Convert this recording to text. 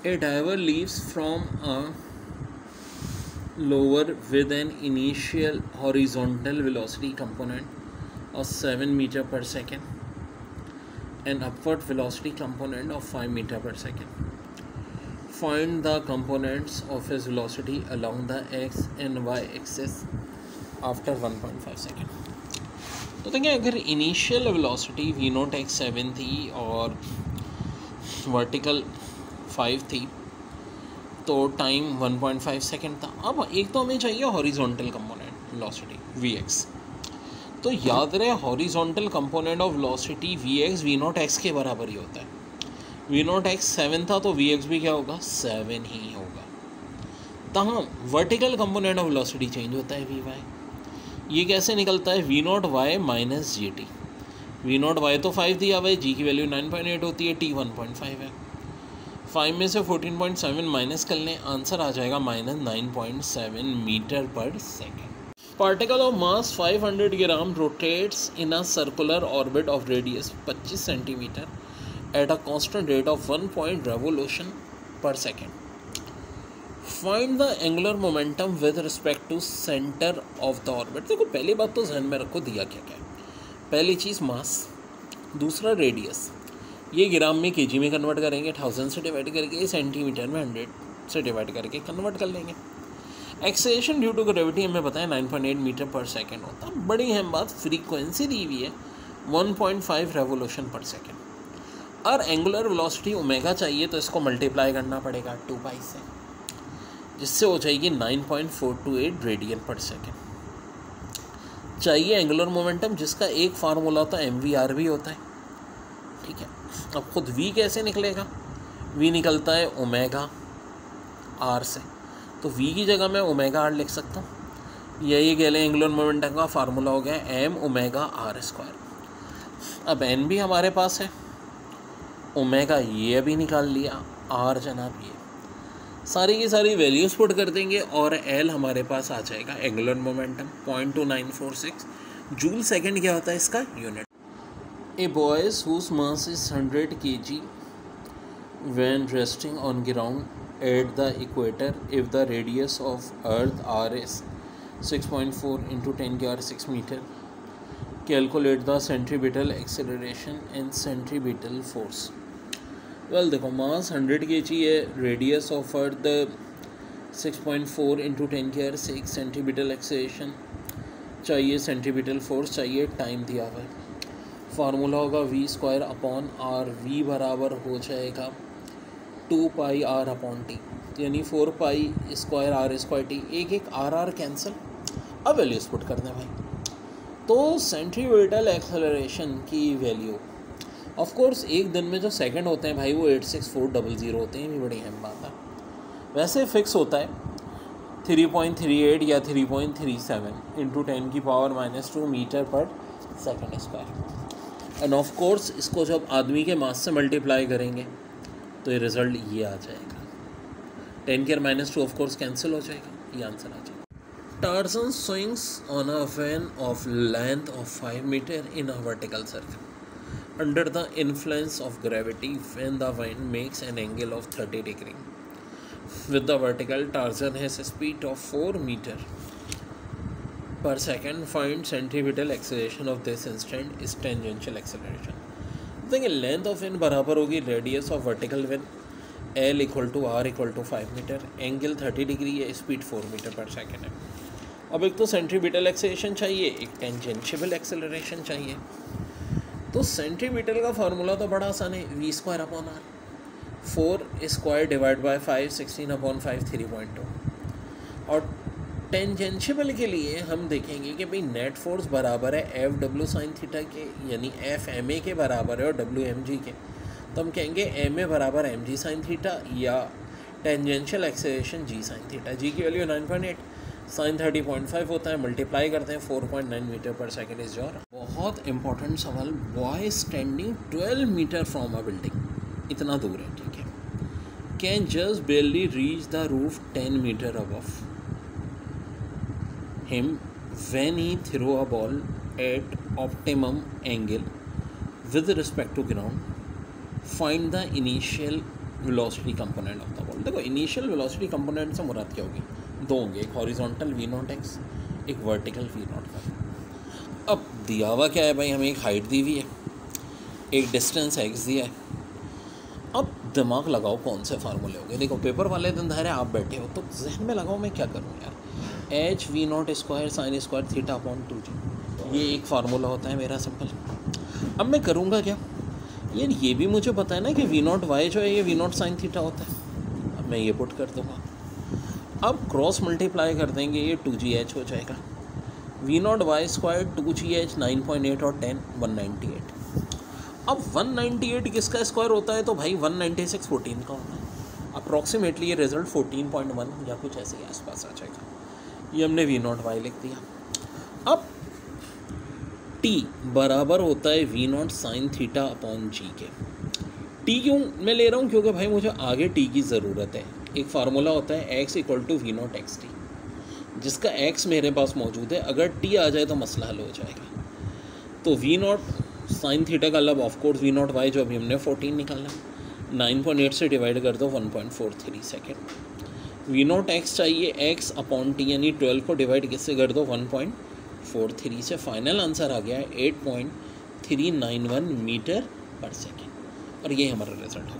A diver leaves from a lower with an initial horizontal velocity component of 7 meter per second and upward velocity component of 5 meter per second. Find the components of his velocity along the x and y axis after 1.5 second. तो देखिए, अगर initial velocity v naught x 7 थी और vertical 5 थी तो time 1.5 second था. अब एक तो हमें चाहिए horizontal component velocity v x. तो याद रहे horizontal component of velocity v x v naught x के बराबर ही होता है. वी नॉट एक्स 7 था तो वी एक्स भी क्या होगा, 7 ही होगा. तहाँ vertical component of velocity change होता है वी वाई. ये कैसे निकलता है, v naught y minus g t. V naught y तो 5 दिया हुआ है, जी की वैल्यू 9.8 होती है, टी 1.5 है. 5 में से 14.7 माइनस कर लें, आंसर आ जाएगा माइनस 9.7 मीटर पर second. Particle of mass 500 gram rotates in a circular orbit of radius 25 centimetre at a constant rate of 1 point revolution per second. Find the angular momentum with respect to centre of the orbit. देखो पहली बात तो ध्यान में रखो दिया क्या क्या है. पहली चीज़ मास, दूसरा रेडियस. ये ग्राम में केजी में कन्वर्ट करेंगे, 1000 से डिवाइड करके, सेंटीमीटर में 100 से डिवाइड करके कन्वर्ट कर लेंगे. एक्सेलेरेशन ड्यू टू ग्रेविटी हमें पता है 9.8 मीटर पर सेकेंड होता है. बड़ी अहम बात, फ्रीक्वेंसी दी हुई है 1.5 रेवोल्यूशन पर सेकेंड. और एंगुलर वेलोसिटी ओमेगा चाहिए तो इसको मल्टीप्लाई करना पड़ेगा 2 पाई से, जिससे हो जाएगी 9.428 रेडियन पर सेकेंड. चाहिए एंगुलर मोमेंटम जिसका एक फार्मूला तो MVR भी होता है. ठीक है, अब खुद V कैसे निकलेगा, V निकलता है ओमेगा R से, तो V की जगह मैं ओमेगा R लिख सकता हूँ. यही कह लें एंगुलर मोमेंटम का फार्मूला हो गया M ओमेगा R स्क्वायर. अब N भी हमारे पास है, ओमेगा ये अभी निकाल लिया, R जनाब ये. सारी की सारी वैल्यूज़ पुट कर देंगे और L हमारे पास आ जाएगा एंगुलर मोमेंटम 0.2946 जूल सेकेंड. क्या होता है इसका unit. A boy's whose mass is 100 kg when resting on ground at the equator if the radius of earth R is 6.4 into 10⁻⁶ metre. Calculate the centripetal acceleration and centripetal force. Well देखो, mass 100 kg है, radius of earth 6.4 into 10⁻⁶ centimetre acceleration चाहिए, centimetre force चाहिए, time दिया हुआ है. Formula होगा V square upon R. V बराबर हो जाएगा 2 पाई R अपॉन टी, यानी 4 pi square R square T. एक एक R कैंसिल. अब वैल्यूज पुट कर दें भाई. तो सेंट्रीपिटल एक्सेलरेशन की वैल्यू ऑफ कोर्स एक दिन में जो सेकंड होते हैं भाई वो 86400 होते हैं. ये भी बड़ी अहम बात है. वैसे फिक्स होता है 3.38 या 3.37 इंटू 10⁻⁻² मीटर पर second square. End of course इसको जब आदमी के मास से मल्टीप्लाई करेंगे तो ये रिजल्ट ये आ जाएगा. 10⁻² ऑफ कोर्स कैंसिल हो जाएगा, ये आंसर आ जाएगा. Tarzan swings on a van of length of 5 meter in a vertical circle under the influence of gravity when the wind makes an angle of 30 degree. With the vertical, Tarzan has a speed of 4 meter per second. Find centripetal acceleration of this instant is tangential acceleration. देखिए length of in बराबर होगी radius of vertical विन, L = R = 5 मीटर, angle 30 degree है, speed 4 metre पर second है. अब एक तो सेंट्रीपिटल एक्सेलरेशन चाहिए, एक टेंजेंशियल एक्सेलरेशन चाहिए. तो सेंट्रीपिटल का फार्मूला तो बड़ा आसान है, V square upon R. 4 square divide by 5, 16 upon 5, 3.2. और टेंजेंशियल के लिए हम देखेंगे कि भाई नेट फोर्स बराबर है FW साइन थीटा के, यानी FMA के बराबर है और WMG के. तो हम कहेंगे MA बराबर MG साइन थीटा या tangential acceleration G sine theta. G की वैल्यू 9.8, साइन 30.5 होता है, मल्टीप्लाई करते हैं 4.9 मीटर पर सेकेंड इज योर. बहुत इंपॉर्टेंट सवाल. Boy standing 12 metre from a building, इतना दूर है, ठीक है, can just barely reach the roof 10 metre above him when he throw a ball at optimum angle with respect to ground. Find the initial velocity component of the ball. देखो initial velocity component से मुराद क्या होगी, दो होंगे, एक horizontal we naught x, एक vertical we naught Y. अब दिया हुआ क्या है भाई, हमें एक हाइट दी हुई है, एक डिस्टेंस एक्स दिया है। अब दिमाग लगाओ कौन से फार्मूले होंगे। देखो पेपर वाले दिन धारे आप बैठे हो तो जहन में लगाओ मैं क्या करूँ यार, H we not square sine square theta upon 2g, ये एक फार्मूला होता है मेरा सिंपल। अब मैं करूँगा क्या यार, ये भी मुझे पता है ना कि वी नॉट वाई जो है ये वी नॉट साइन थीटा होता है। अब मैं ये पुट कर दूँगा, अब क्रॉस मल्टीप्लाई कर देंगे, ये 2gh हो जाएगा, we naught Y square 2gh 9.8 और 10 198। अब 198 किसका स्क्वायर होता है, तो भाई 196 14 का होता है। अप्रॉक्सीमेटली ये रिजल्ट 14.1 या कुछ ऐसे ही आसपास आ जाएगा। ये हमने वी नॉट वाई लिख दिया। अब टी बराबर होता है v naught sine theta upon g के। टी क्यों मैं ले रहा हूँ, क्योंकि भाई मुझे आगे टी की ज़रूरत है। एक फार्मूला होता है x equal to v naught x t, जिसका एक्स मेरे पास मौजूद है, अगर टी आ जाए तो मसला हल हो जाएगा। तो वी नॉट साइन थीटा का लब ऑफकोर्स वी नॉट वाई जो अभी हमने 14 निकाला, 9.8 से डिवाइड कर दो 1.43 सेकेंड। वी नॉट एक्स चाहिए, एक्स अपॉन टी यानी 12 को डिवाइड किससे कर दो 1.43 से, फाइनल आंसर आ गया है 8.391 मीटर पर सेकेंड, और ये हमारा रिजल्ट होगा।